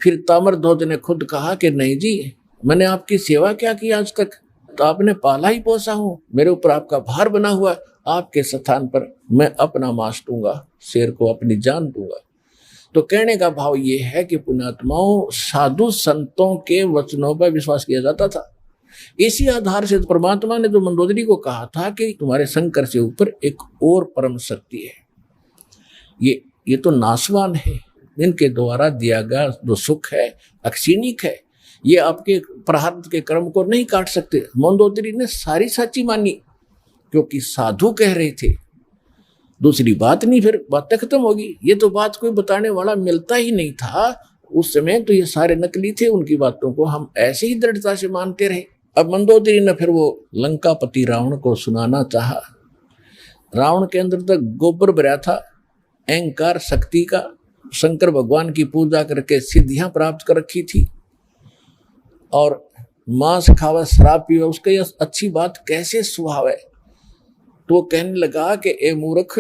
फिर ताम्रध्वज ने खुद कहा कि नहीं जी, मैंने आपकी सेवा क्या की आज तक, तो आपने पाला ही पोसा हूं, मेरे ऊपर आपका भार बना हुआ, आपके स्थान पर मैं अपना मांस दूंगा, शेर को अपनी जान दूंगा। तो कहने का भाव ये है कि पुण्यात्माओं, साधु संतों के वचनों पर विश्वास किया जाता था। इसी आधार से परमात्मा ने जो मंदोदरी को कहा था कि तुम्हारे शंकर से ऊपर एक और परम शक्ति है, ये तो नाशवान है, इनके द्वारा दिया गया जो सुख है अक्षीणिक है, ये आपके प्रारब्ध के कर्म को नहीं काट सकते। मंदोदरी ने सारी सच्ची मानी क्योंकि साधु कह रहे थे, दूसरी बात नहीं, फिर बातें खत्म होगी। ये तो बात कोई बताने वाला मिलता ही नहीं था, उस समय तो ये सारे नकली थे, उनकी बातों को हम ऐसे ही दृढ़ता से मानते रहे। अब मंदोदरी ने फिर वो लंकापति रावण को सुनाना चाहा। रावण के अंदर तक गोबर भरा था, अहंकार शक्ति का, शंकर भगवान की पूजा करके सिद्धियां प्राप्त कर रखी थी, और मांस खावा शराब पीवा उसका यह अच्छी बात कैसे स्वभाव है। तो कहने लगा कि ए मूर्ख,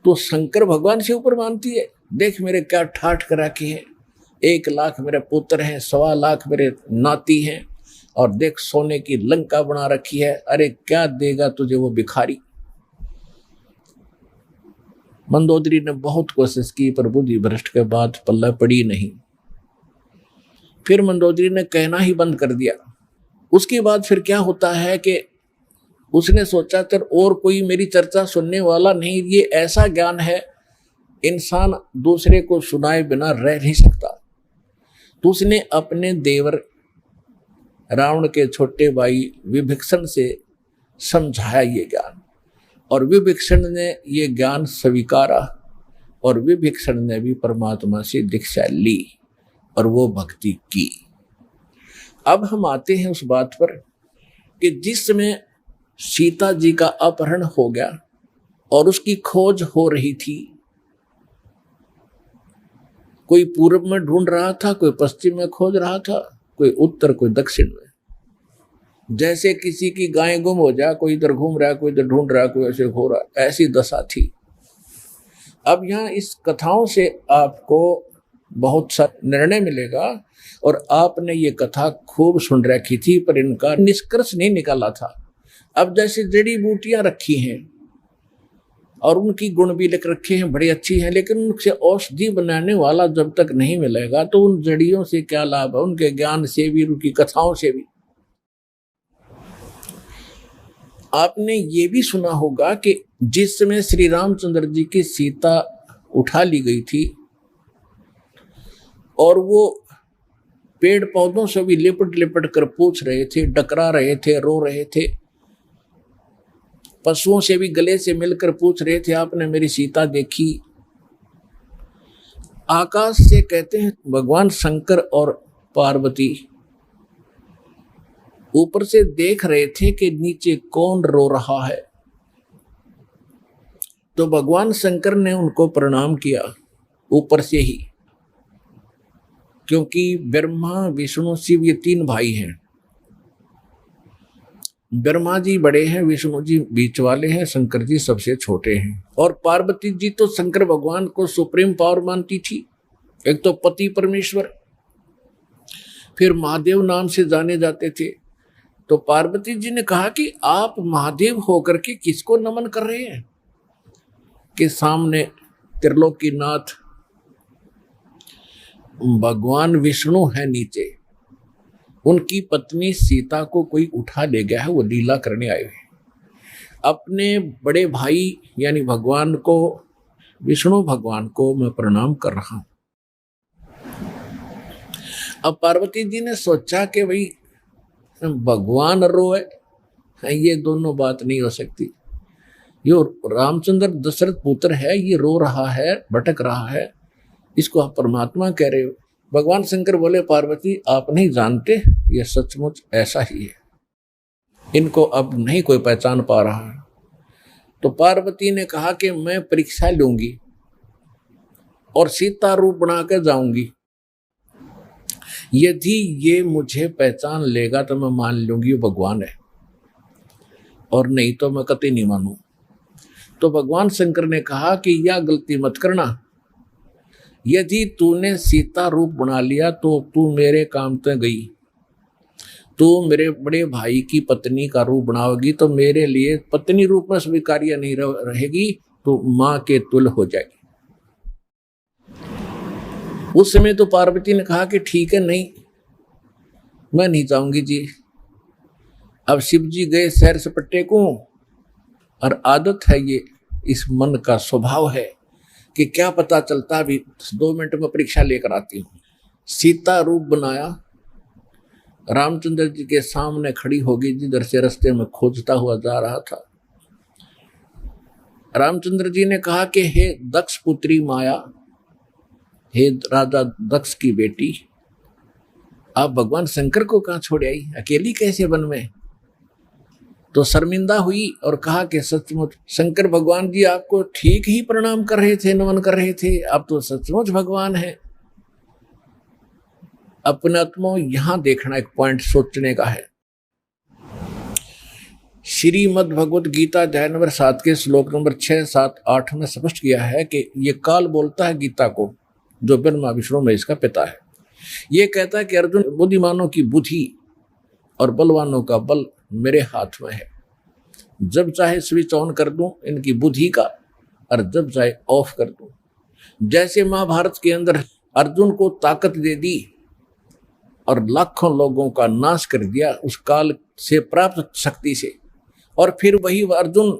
तो शंकर भगवान से ऊपर मानती है? देख मेरे क्या ठाठ करा की है, 1 लाख मेरे पुत्र हैं, 1.25 लाख मेरे नाती हैं, और देख सोने की लंका बना रखी है, अरे क्या देगा तुझे वो भिखारी। मंदोदरी ने बहुत कोशिश की पर बुद्धि भ्रष्ट के बाद पल्ला पड़ी नहीं। फिर मंदोदरी ने कहना ही बंद कर दिया। उसके बाद फिर क्या होता है कि उसने सोचा तर और कोई मेरी चर्चा सुनने वाला नहीं, ये ऐसा ज्ञान है इंसान दूसरे को सुनाए बिना रह नहीं सकता। तो उसने अपने देवर रावण के छोटे भाई विभीषण से समझाया ये ज्ञान, और विभीषण ने ये ज्ञान स्वीकारा, और विभीषण ने भी परमात्मा से दीक्षा ली और वो भक्ति की। अब हम आते हैं उस बात पर कि जिस समय सीता जी का अपहरण हो गया और उसकी खोज हो रही थी, कोई पूर्व में ढूंढ रहा था, कोई पश्चिम में खोज रहा था, कोई उत्तर, कोई दक्षिण में। जैसे किसी की गाय गुम हो जाए, कोई इधर घूम रहा है, कोई इधर ढूंढ रहा है, कोई ऐसे हो रहा है, ऐसी दशा थी। अब यहाँ इस कथाओं से आपको बहुत सा निर्णय मिलेगा, और आपने ये कथा खूब सुन रखी थी पर इनका निष्कर्ष नहीं निकाला था। अब जैसे जड़ी बूटियां रखी हैं और उनकी गुण भी लिख रखे हैं, बड़ी अच्छी हैं, लेकिन उनसे औषधि बनाने वाला जब तक नहीं मिलेगा तो उन जड़ियों से क्या लाभ है, उनके ज्ञान से भी, उनकी कथाओं से भी। आपने ये भी सुना होगा कि जिस समय श्री रामचंद्र जी की सीता उठा ली गई थी और वो पेड़ पौधों से भी लिपट लिपट कर पूछ रहे थे, डकरा रहे थे, रो रहे थे, पशुओं से भी गले से मिलकर पूछ रहे थे, आपने मेरी सीता देखी? आकाश से कहते हैं भगवान शंकर और पार्वती ऊपर से देख रहे थे कि नीचे कौन रो रहा है। तो भगवान शंकर ने उनको प्रणाम किया ऊपर से ही, क्योंकि ब्रह्मा विष्णु शिव ये 3 भाई हैं। ब्रह्मा जी बड़े हैं, विष्णु जी बीच वाले हैं, शंकर जी सबसे छोटे हैं। और पार्वती जी तो शंकर भगवान को सुप्रीम पावर मानती थी, एक तो पति परमेश्वर, फिर महादेव नाम से जाने जाते थे। तो पार्वती जी ने कहा कि आप महादेव होकर के किसको नमन कर रहे हैं? कि सामने त्रिलोकीनाथ भगवान विष्णु है, नीचे उनकी पत्नी सीता को कोई उठा ले गया है, वो लीला करने आए हुए। अपने बड़े भाई यानी भगवान को, विष्णु भगवान को मैं प्रणाम कर रहा हूं। अब पार्वती जी ने सोचा कि भाई भगवान रोए, ये दोनों बात नहीं हो सकती। यो रामचंद्र दशरथ पुत्र है, ये रो रहा है, भटक रहा है, इसको आप परमात्मा कह रहे हो। भगवान शंकर बोले, पार्वती आप नहीं जानते, ये सचमुच ऐसा ही है, इनको अब नहीं कोई पहचान पा रहा है। तो पार्वती ने कहा कि मैं परीक्षा लूंगी और सीता रूप बनाकर जाऊंगी, यदि ये मुझे पहचान लेगा तो मैं मान लूंगी वो भगवान है, और नहीं तो मैं कतई नहीं मानू। तो भगवान शंकर ने कहा कि यह गलती मत करना, यदि तूने सीता रूप बना लिया तो तू मेरे काम तो गई, तू मेरे बड़े भाई की पत्नी का रूप बनाओगी तो मेरे लिए पत्नी रूप में स्वीकार्य नहीं रहेगी, तो माँ के तुल हो जाएगी। उस समय तो पार्वती ने कहा कि ठीक है, नहीं मैं नहीं जाऊंगी जी। अब शिव जी गए सैर सपट्टे को, और आदत है ये, इस मन का स्वभाव है कि क्या पता चलता, अभी 2 मिनट में परीक्षा लेकर आती हूँ। सीता रूप बनाया, रामचंद्र जी के सामने खड़ी होगी, जिधर से रास्ते में खोजता हुआ जा रहा था। रामचंद्र जी ने कहा कि हे दक्ष पुत्री माया, हे राजा दक्ष की बेटी, आप भगवान शंकर को कहाँ छोड़ आई, अकेली कैसे वन में? तो शर्मिंदा हुई और कहा कि सचमुच शंकर भगवान जी आपको ठीक ही प्रणाम कर रहे थे, नमन कर रहे थे, आप तो सचमुच भगवान हैं। अपने आत्मा यहां देखना एक पॉइंट सोचने का है। श्रीमद् भगवत गीता अध्याय नंबर 7 के श्लोक नंबर 6, 7, 8 में स्पष्ट किया है कि ये काल बोलता है गीता को, जो ब्रह्मा विष्णु में इसका पिता है। ये कहता है कि अर्जुन, बुद्धिमानों की बुद्धि और बलवानों का बल मेरे हाथ में है। जब चाहे स्विच ऑन कर दूं इनकी बुद्धि का, और जब चाहे ऑफ कर दूं। जैसे महाभारत के अंदर अर्जुन को ताकत दे दी और लाखों लोगों का नाश कर दिया उस काल से प्राप्त शक्ति से, और फिर वही अर्जुन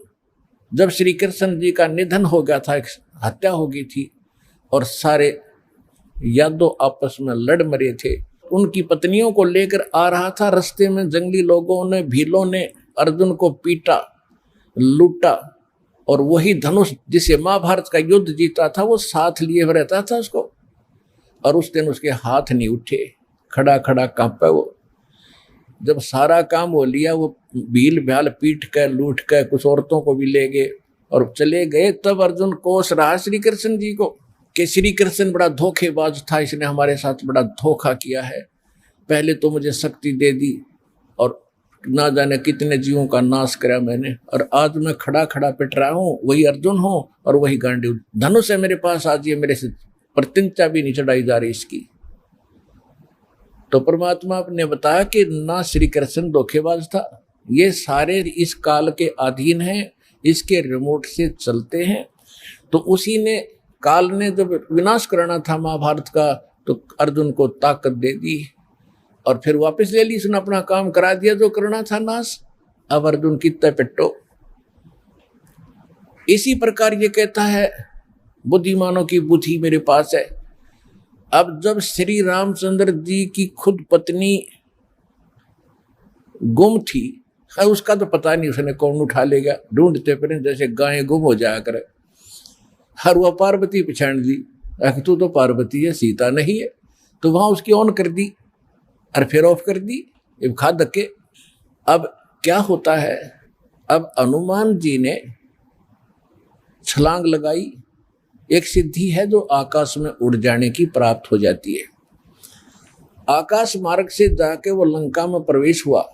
जब श्री कृष्ण जी का निधन हो गया था, हत्या हो गई थी, और सारे यादव आपस में लड़ मरे थे, उनकी पत्नियों को लेकर आ रहा था, रास्ते में जंगली लोगों ने, भीलों ने अर्जुन को पीटा, लूटा, और वही धनुष जिसे महाभारत का युद्ध जीता था वो साथ लिए रहता था उसको, और उस दिन उसके हाथ नहीं उठे, खड़ा खड़ा कांपा वो। जब सारा काम हो लिया, वो भील भ्याल पीट कर लूट कर कुछ औरतों को भी ले गए और चले गए, तब अर्जुन कोस रहा श्री कृष्ण जी को कि श्री कृष्ण बड़ा धोखेबाज था, इसने हमारे साथ बड़ा धोखा किया है। पहले तो मुझे शक्ति दे दी और ना जाने कितने जीवों का नाश करा मैंने, और आज मैं खड़ा खड़ा पिट रहा हूँ, वही अर्जुन हूँ और वही गांडी धनुष है मेरे पास, आज ये मेरे से प्रतिज्ञा भी नहीं चढ़ाई जा रही इसकी। तो परमात्मा ने बताया कि ना श्री कृष्ण धोखेबाज था, ये सारे इस काल के अधीन हैं, इसके रिमोट से चलते हैं। तो उसी ने, काल ने जब विनाश करना था महाभारत का, तो अर्जुन को ताकत दे दी और फिर वापस ले ली, उसने अपना काम करा दिया जो करना था नाश। अब अर्जुन कितना पिट्टो। इसी प्रकार ये कहता है बुद्धिमानों की बुद्धि मेरे पास है। अब जब श्री रामचंद्र जी की खुद पत्नी गुम थी, उसका तो पता नहीं उसने कौन उठा लेगा, ढूंढते फिर जैसे गायें गुम हो जाया करे। हर वह पार्वती पछाड़ दी, तू तो पार्वती है, सीता नहीं है, तो वहां उसकी ऑन कर दी और फिर ऑफ कर दी, खा धक्के। अब क्या होता है, अब हनुमान जी ने छलांग लगाई, एक सिद्धि है जो आकाश में उड़ जाने की प्राप्त हो जाती है। आकाश मार्ग से जाके वो लंका में प्रवेश हुआ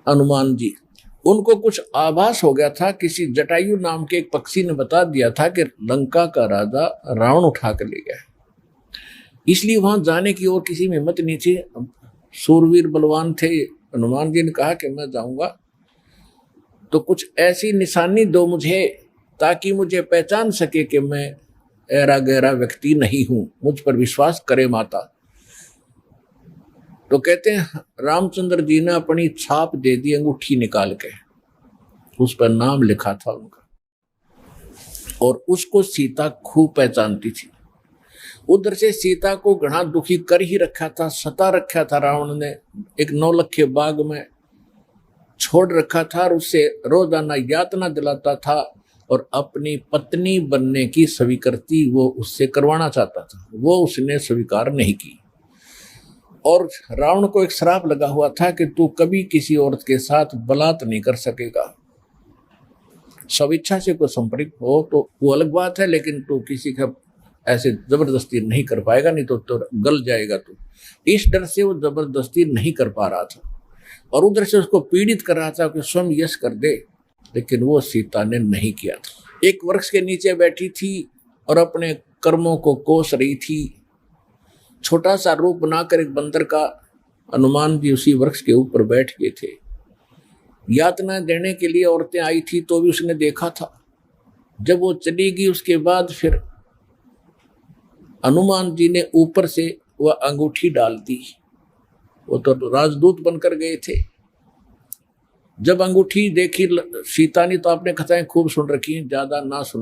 हनुमान जी। उनको कुछ आभास हो गया था, किसी जटायु नाम के एक पक्षी ने बता दिया था कि लंका का राजा रावण उठा कर ले गया, इसलिए वहां जाने की और किसी में हिम्मत नहीं थी। सूरवीर बलवान थे, हनुमान जी ने कहा कि मैं जाऊंगा तो कुछ ऐसी निशानी दो मुझे ताकि मुझे पहचान सके कि मैं ऐरा गहरा व्यक्ति नहीं हूं, मुझ पर विश्वास करे माता। तो कहते हैं रामचंद्र जी ने अपनी छाप दे दी, अंगूठी निकाल के उस पर नाम लिखा था उनका, और उसको सीता खूब पहचानती थी। उधर से सीता को घना दुखी कर ही रखा था, सता रखा था रावण ने, एक नौलखे बाग में छोड़ रखा था और उससे रोजाना यातना दिलाता था और अपनी पत्नी बनने की स्वीकृति वो उससे करवाना चाहता था, वो उसने स्वीकार नहीं की। और रावण को एक श्राप लगा हुआ था कि तू कभी किसी औरत के साथ बलात् नहीं कर सकेगा, स्वेच्छा से कोई संपर्क हो तो वो अलग बात है, लेकिन तू किसी का ऐसे जबरदस्ती नहीं कर पाएगा, नहीं तो गल जाएगा तू। इस डर से वो जबरदस्ती नहीं कर पा रहा था और उधर से उसको पीड़ित कर रहा था कि स्वयं यश कर दे, लेकिन वो सीता ने नहीं किया था। एक वृक्ष के नीचे बैठी थी और अपने कर्मों को कोस रही थी। छोटा सा रूप बनाकर एक बंदर का हनुमान जी उसी वृक्ष के ऊपर बैठ गए थे। यातना देने के लिए औरतें आई थी तो भी उसने देखा था। जब वो चली गई उसके बाद फिर हनुमान जी ने ऊपर से वह अंगूठी डाल दी। वो तो राजदूत बनकर गए थे। जब अंगूठी देखी सीता ने तो आपने कथाएं खूब सुन रखी हैं, ज्यादा ना सुना।